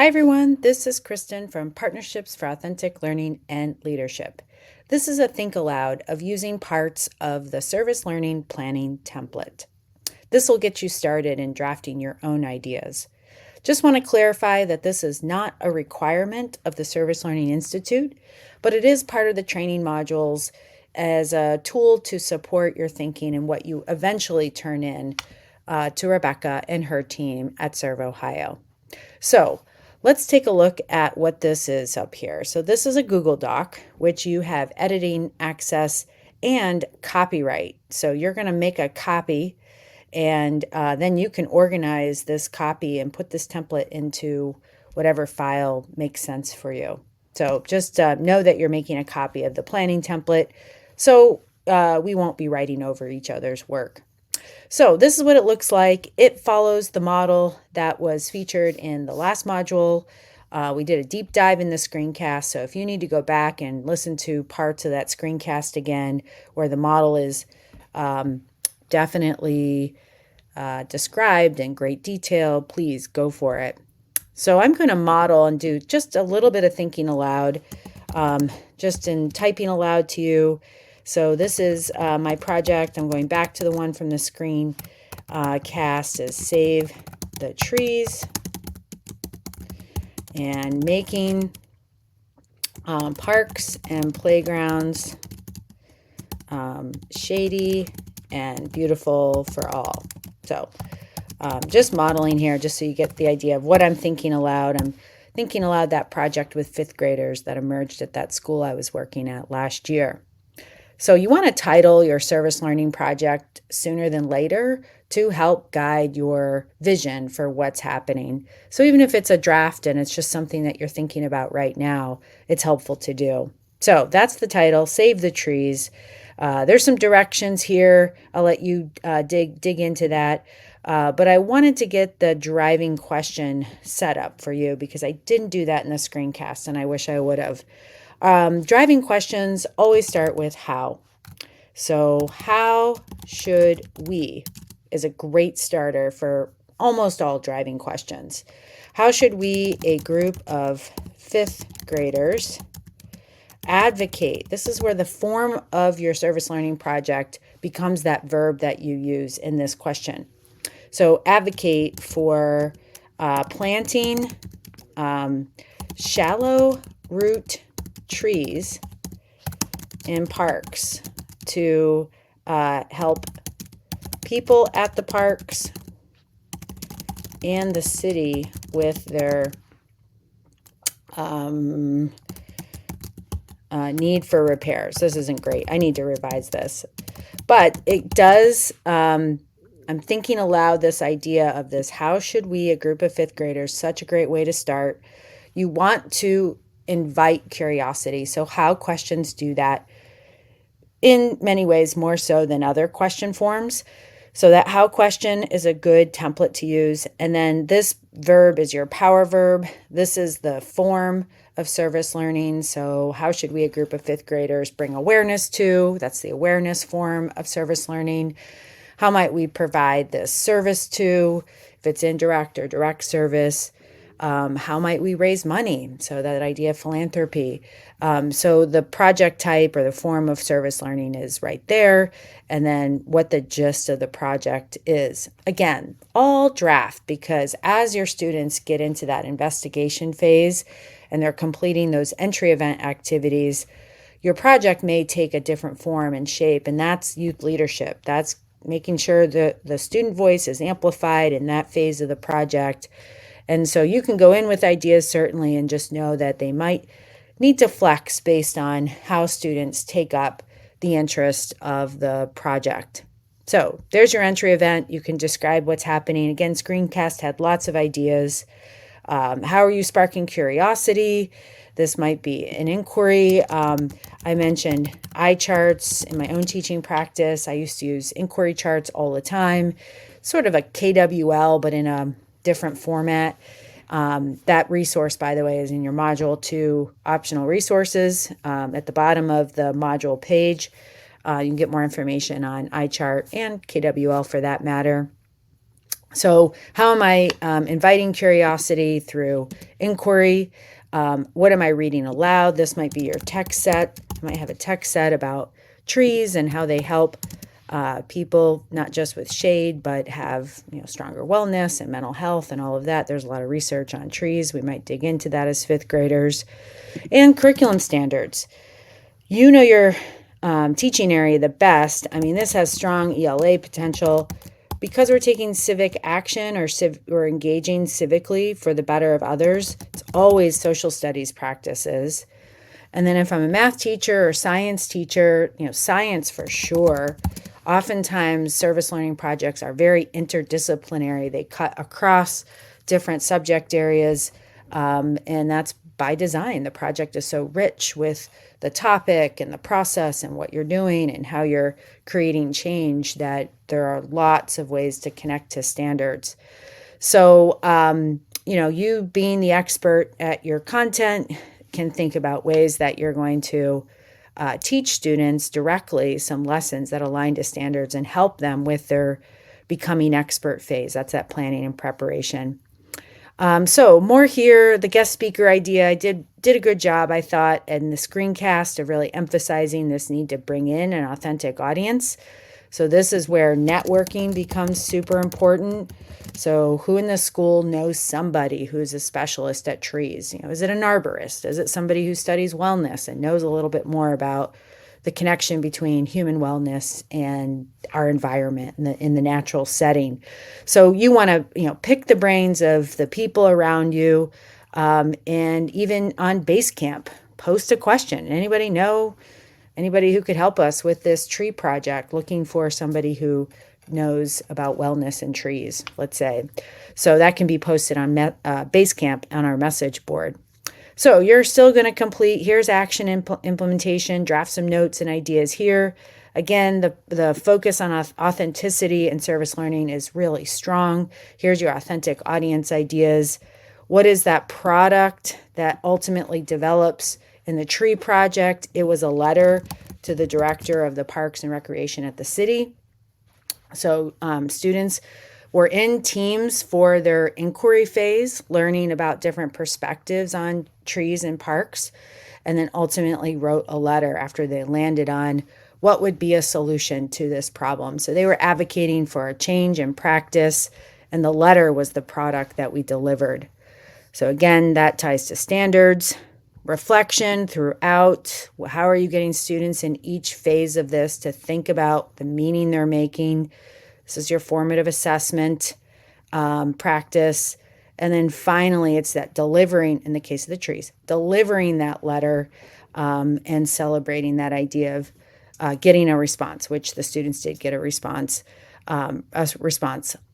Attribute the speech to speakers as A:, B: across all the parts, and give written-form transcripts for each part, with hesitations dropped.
A: Hi, everyone. This is Kristen from Partnerships for Authentic Learning and Leadership. This is a think aloud of using parts of the service learning planning template. This will get you started in drafting your own ideas. Just want to clarify that this is not a requirement of the Service Learning Institute, but it is part of the training modules as a tool to support your thinking and what you eventually turn in to Rebecca and her team at Serve Ohio. So let's take a look at what this is up here. So this is a Google Doc, which you have editing access and copyright. So you're going to make a copy and then you can organize this copy and put this template into whatever file makes sense for you. So just know that you're making a copy of the planning template so we won't be writing over each other's work. So this is what it looks like. It follows the model that was featured in the last module. We did a deep dive in the screencast. So if you need to go back and listen to parts of that screencast again, where the model is definitely described in great detail, please go for it. So I'm going to model and do just a little bit of thinking aloud, just in typing aloud to you. So this is my project. I'm going back to the one from the screen cast as Save the Trees and making parks and playgrounds shady and beautiful for all. So just modeling here just so you get the idea of what I'm thinking aloud. I'm thinking aloud that project with fifth graders that emerged at that school I was working at last year. So you want to title your service learning project sooner than later to help guide your vision for what's happening. So even if it's a draft and it's just something that you're thinking about right now, it's helpful to do. So that's the title, Save the Trees. There's some directions here. I'll let you dig into that. But I wanted to get the driving question set up for you because I didn't do that in the screencast and I wish I would have. Driving questions always start with how. So how should we is a great starter for almost all driving questions. How should we, a group of fifth graders, advocate? This is where the form of your service learning project becomes that verb that you use in this question. So advocate for planting shallow root trees in parks to help people at the parks and the city with their need for repairs. This isn't great. I need to revise this. But it does, I'm thinking aloud this idea of this. How should we, a group of fifth graders, such a great way to start. You want to invite curiosity. So how questions do that in many ways more so than other question forms. So that how question is a good template to use. And then this verb is your power verb. This is the form of service learning. So how should we, a group of fifth graders, bring awareness to? That's the awareness form of service learning. How might we provide this service to? If it's indirect or direct service. How might we raise money? So that idea of philanthropy. So the project type or the form of service learning is right there. And then what the gist of the project is. Again, all draft, because as your students get into that investigation phase and they're completing those entry event activities, your project may take a different form and shape. And that's youth leadership. That's making sure that the student voice is amplified in that phase of the project. And so you can go in with ideas, certainly, and just know that they might need to flex based on how students take up the interest of the project. So there's your entry event. You can describe what's happening. Again, screencast had lots of ideas. How are you sparking curiosity? This might be an inquiry. I mentioned eye charts in my own teaching practice. I used to use inquiry charts all the time, sort of a KWL, but in a different format. That resource, by the way, is in your Module 2 optional resources at the bottom of the module page. You can get more information on iChart and KWL for that matter. So how am I inviting curiosity through inquiry? What am I reading aloud? This might be your text set. You might have a text set about trees and how they help people, not just with shade, but have stronger wellness and mental health and all of that. There's a lot of research on trees. We might dig into that as fifth graders. And curriculum standards. You know your teaching area the best. I mean, this has strong ELA potential because we're taking civic action or engaging civically for the better of others. It's always social studies practices. And then if I'm a math teacher or science teacher, science for sure. Oftentimes, service learning projects are very interdisciplinary. They cut across different subject areas, and that's by design. The project is so rich with the topic and the process and what you're doing and how you're creating change that there are lots of ways to connect to standards. So, you being the expert at your content can think about ways that you're going to teach students directly some lessons that align to standards and help them with their becoming expert phase. That's that planning and preparation. So more here, the guest speaker idea, I did a good job, I thought, in the screencast of really emphasizing this need to bring in an authentic audience. So this is where networking becomes super important. So who in the school knows somebody who's a specialist at trees? Is it an arborist? Is it somebody who studies wellness and knows a little bit more about the connection between human wellness and our environment in the natural setting? So you want to pick the brains of the people around you, and even on Basecamp, post a question. Anybody know anybody who could help us with this tree project? Looking for somebody who knows about wellness and trees, let's say. So that can be posted on Basecamp on our message board. So you're still going to complete, here's action implementation, draft some notes and ideas here. Again, the focus on authenticity and service learning is really strong. Here's your authentic audience ideas. What is that product that ultimately develops in the tree project? It was a letter to the director of the Parks and Recreation at the city. So students were in teams for their inquiry phase, learning about different perspectives on trees and parks, and then ultimately wrote a letter after they landed on what would be a solution to this problem. So they were advocating for a change in practice, and the letter was the product that we delivered. So again, that ties to standards, reflection throughout. How are you getting students in each phase of this to think about the meaning they're making? This is your formative assessment practice. And then finally, it's that delivering, in the case of the trees, delivering that letter and celebrating that idea of getting a response, which the students did get a response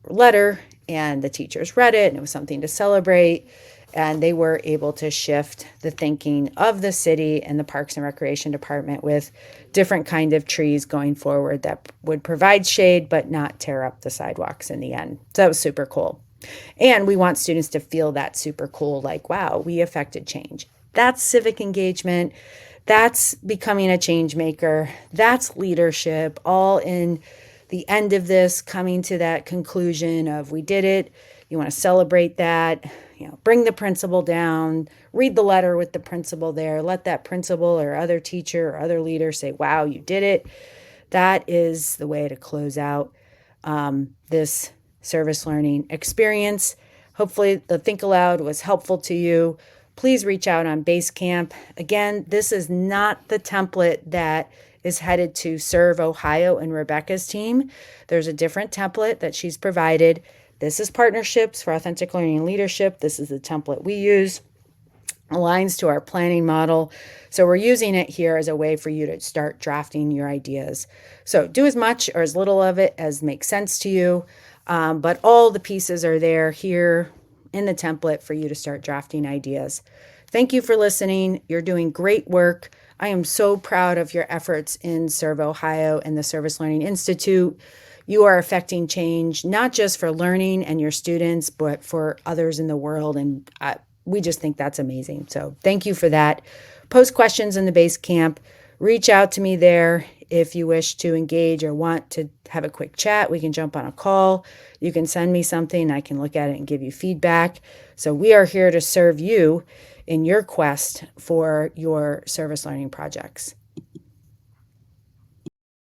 A: letter, and the teachers read it, and it was something to celebrate. And they were able to shift the thinking of the city and the Parks and Recreation Department with different kind of trees going forward that would provide shade but not tear up the sidewalks in the end. So that was super cool. And we want students to feel that super cool, like, wow, we affected change. That's civic engagement. That's becoming a change maker. That's leadership, all in the end of this, coming to that conclusion of we did it. You want to celebrate that. Bring the principal down, read the letter with the principal there, let that principal or other teacher or other leader say, wow, you did it. That is the way to close out this service learning experience. Hopefully the Think Aloud was helpful to you. Please reach out on Basecamp. Again, this is not the template that is headed to Serve Ohio and Rebecca's team. There's a different template that she's provided. This is Partnerships for Authentic Learning and Leadership. This is the template we use. Aligns to our planning model. So we're using it here as a way for you to start drafting your ideas. So do as much or as little of it as makes sense to you. But all the pieces are there here in the template for you to start drafting ideas. Thank you for listening. You're doing great work. I am so proud of your efforts in Serve Ohio and the Service Learning Institute. You are affecting change, not just for learning and your students, but for others in the world. And we just think that's amazing. So thank you for that. Post questions in the Basecamp. Reach out to me there If you wish to engage or want to have a quick chat, we can jump on a call. You can send me something. I can look at it and give you feedback. So we are here to serve you in your quest for your service learning projects.